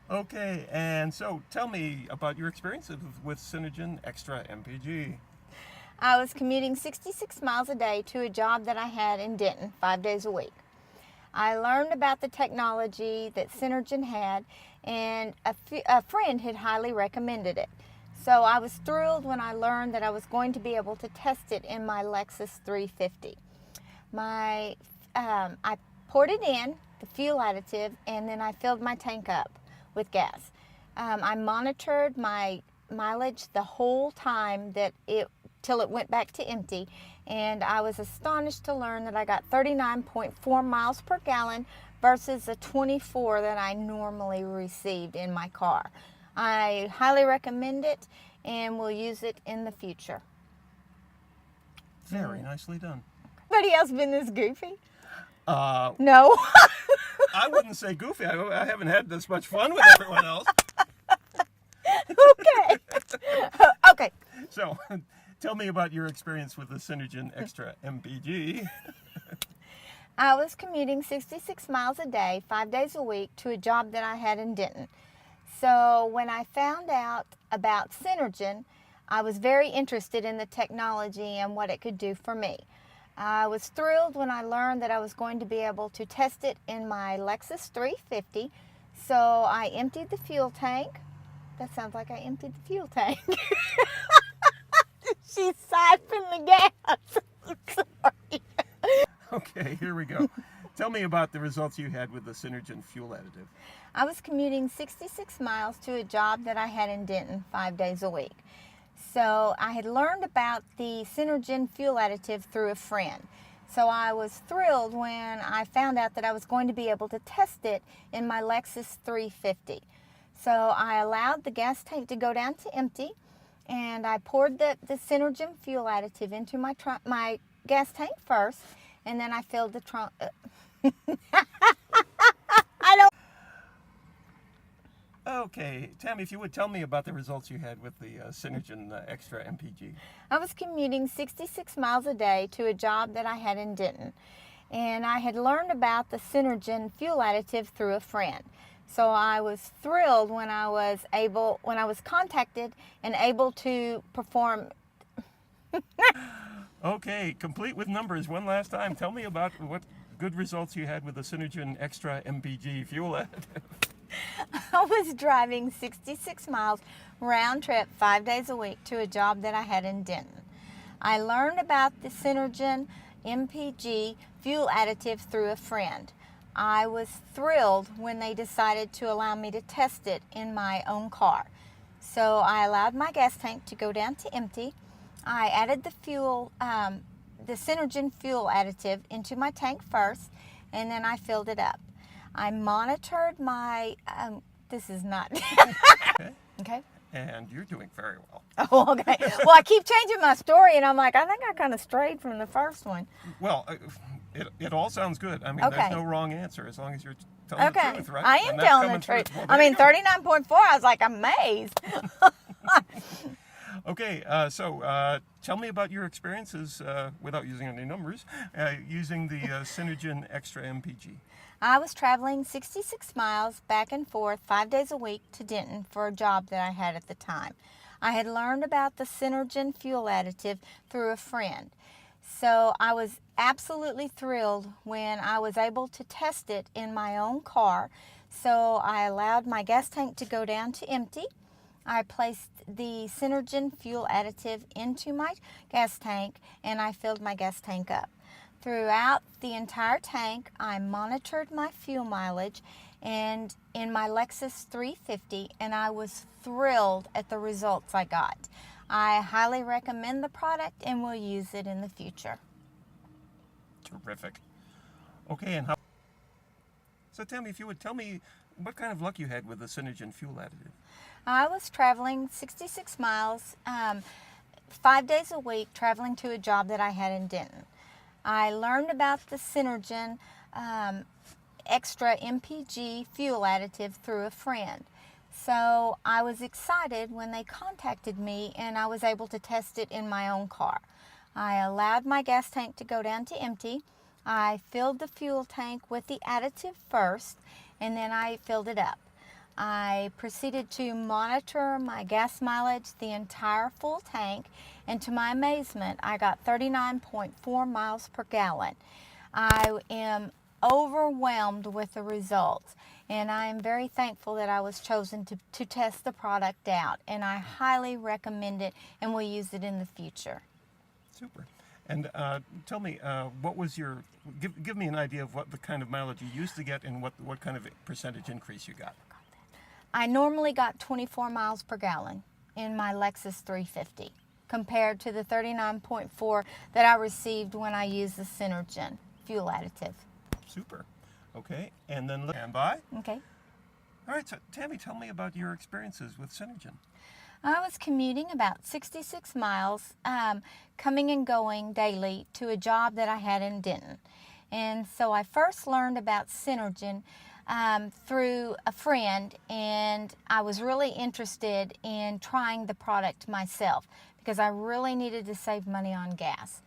Okay, and so tell me about your experience with Synergen Extra MPG. I was commuting 66 miles a day to a job that I had in Denton 5 days a week. I learned about the technology that Synergen had, and a friend had highly recommended it. So I was thrilled when I learned that I was going to be able to test it in my Lexus 350. I poured it in, the fuel additive, and then I filled my tank up with gas. I monitored my mileage the whole time till it went back to empty, and I was astonished to learn that I got 39.4 miles per gallon versus the 24 that I normally received in my car. I highly recommend it and will use it in the future. Very nicely done. Anybody else been this goofy? Uh, No. I wouldn't say goofy. I haven't had this much fun with everyone else. Okay. Okay. So, tell me about your experience with the Synergen Extra MPG. I was commuting 66 miles a day, 5 days a week, to a job that I had in Denton. So when I found out about Synergen, I was very interested in the technology and what it could do for me. I was thrilled when I learned that I was going to be able to test it in my Lexus 350. So I emptied the fuel tank. That sounds like I emptied the fuel tank. She siphoned the gas. Sorry. Okay, here we go. Tell me about the results you had with the Synergen fuel additive. I was commuting 66 miles to a job that I had in Denton 5 days a week. So I had learned about the Synergen fuel additive through a friend. So I was thrilled when I found out that I was going to be able to test it in my Lexus 350. So I allowed the gas tank to go down to empty, and I poured the Synergen fuel additive into my gas tank first, and then I filled the trunk. I don't. Okay, Tammy, if you would tell me about the results you had with the Synergen Extra MPG. I was commuting 66 miles a day to a job that I had in Denton, and I had learned about the Synergen fuel additive through a friend. So I was thrilled when I was contacted and able to perform. Okay, complete with numbers one last time. Tell me about what good results you had with the Synergen Extra MPG fuel additive. I was driving 66 miles round trip 5 days a week to a job that I had in Denton. I learned about the Synergen MPG fuel additive through a friend. I was thrilled when they decided to allow me to test it in my own car. So I allowed my gas tank to go down to empty. I added the Synergen fuel additive into my tank first, and then I filled it up. I monitored my, this is not, Okay, okay. and you're doing very well. Oh, okay. Well, I keep changing my story, and I'm like, I think I kind of strayed from the first one. Well, it all sounds good. I mean, Okay. there's no wrong answer as long as you're telling the Okay. truth, right? I am And that's telling the coming through. truth. Well, I there you mean, go. 39.4, I was like amazed. Okay, so tell me about your experiences, without using any numbers, using the Synergen Extra MPG. I was traveling 66 miles back and forth 5 days a week to Denton for a job that I had at the time. I had learned about the Synergen fuel additive through a friend. So I was absolutely thrilled when I was able to test it in my own car. So I allowed my gas tank to go down to empty. I placed the Synergen fuel additive into my gas tank, and I filled my gas tank up. Throughout the entire tank, I monitored my fuel mileage and in my Lexus 350, and I was thrilled at the results I got. I highly recommend the product and will use it in the future. Terrific. Okay, and how? So, Tammy, if you would tell me what kind of luck you had with the Synergen fuel additive. I was traveling 66 miles, 5 days a week, traveling to a job that I had in Denton. I learned about the Synergen Extra MPG fuel additive through a friend. So I was excited when they contacted me and I was able to test it in my own car. I allowed my gas tank to go down to empty. I filled the fuel tank with the additive first, and then I filled it up. I proceeded to monitor my gas mileage the entire full tank, and to my amazement, I got 39.4 miles per gallon. I am overwhelmed with the results, and I am very thankful that I was chosen to test the product out, and I highly recommend it and will use it in the future. Super. And tell me, what was your, give me an idea of what the kind of mileage you used to get and what kind of percentage increase you got. I normally got 24 miles per gallon in my Lexus 350 compared to the 39.4 that I received when I used the Synergen fuel additive. Super. Okay. And then stand by. Okay. All right. So Tammy, tell me about your experiences with Synergen. I was commuting about 66 miles, coming and going daily to a job that I had in Denton. And so I first learned about Synergen through a friend, and I was really interested in trying the product myself because I really needed to save money on gas.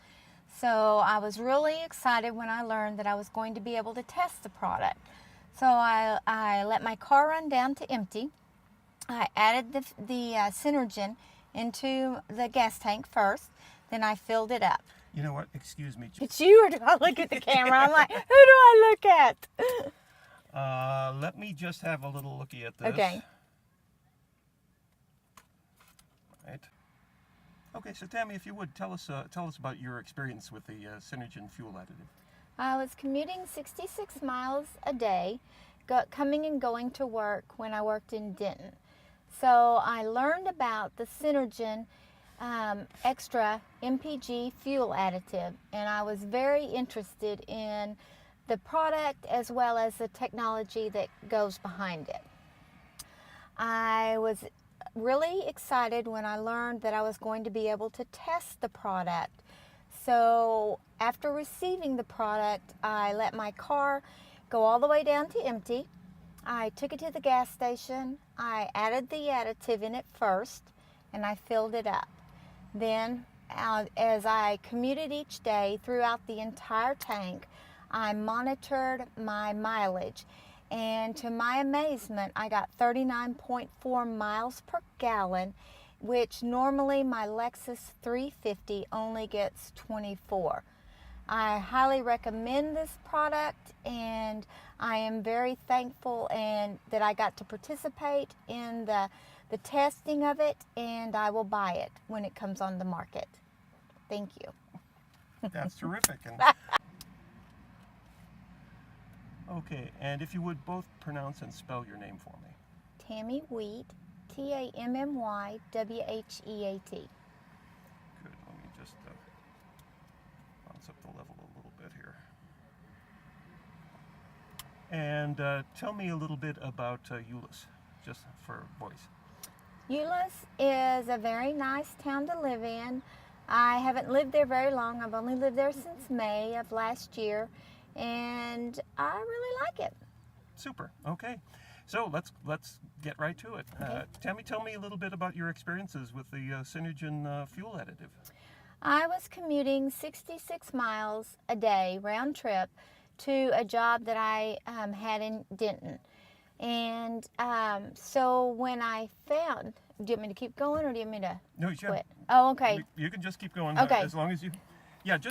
So I was really excited when I learned that I was going to be able to test the product. So I let my car run down to empty. I added the Synergen into the gas tank first, then I filled it up. You know what? Excuse me. It's you, or do I look at the camera? I'm like, who do I look at? Let me just have a little looky at this. Okay. Right. Okay, so Tammy, if you would, tell us about your experience with the Synergen fuel additive. I was commuting 66 miles a day, coming and going to work when I worked in Denton. So I learned about the Synergen extra MPG fuel additive, and I was very interested in the product as well as the technology that goes behind it. I was really excited when I learned that I was going to be able to test the product. So after receiving the product, I let my car go all the way down to empty. I took it to the gas station. I added the additive in it first, and I filled it up. Then, as I commuted each day throughout the entire tank, I monitored my mileage. And to my amazement, I got 39.4 miles per gallon, which normally my Lexus 350 only gets 24. I highly recommend this product, and I am very thankful that I got to participate in the testing of it, and I will buy it when it comes on the market. Thank you. That's terrific. And okay, and if you would both pronounce and spell your name for me. Tammy Wheat, Tammywheat. Good. Let me just bounce up the level a little bit here. And tell me a little bit about Euless, just for voice. Euless is a very nice town to live in. I haven't lived there very long. I've only lived there since May of last year, and I really like it. Super. Okay. So let's get right to it. Okay. Tammy, tell me a little bit about your experiences with the Synergen fuel additive. I was commuting 66 miles a day, round trip, to a job that I had in Denton. And so when I found, do you want me to keep going or do you want me to No, quit? Oh, okay. You can just keep going Okay. as long as you, yeah, just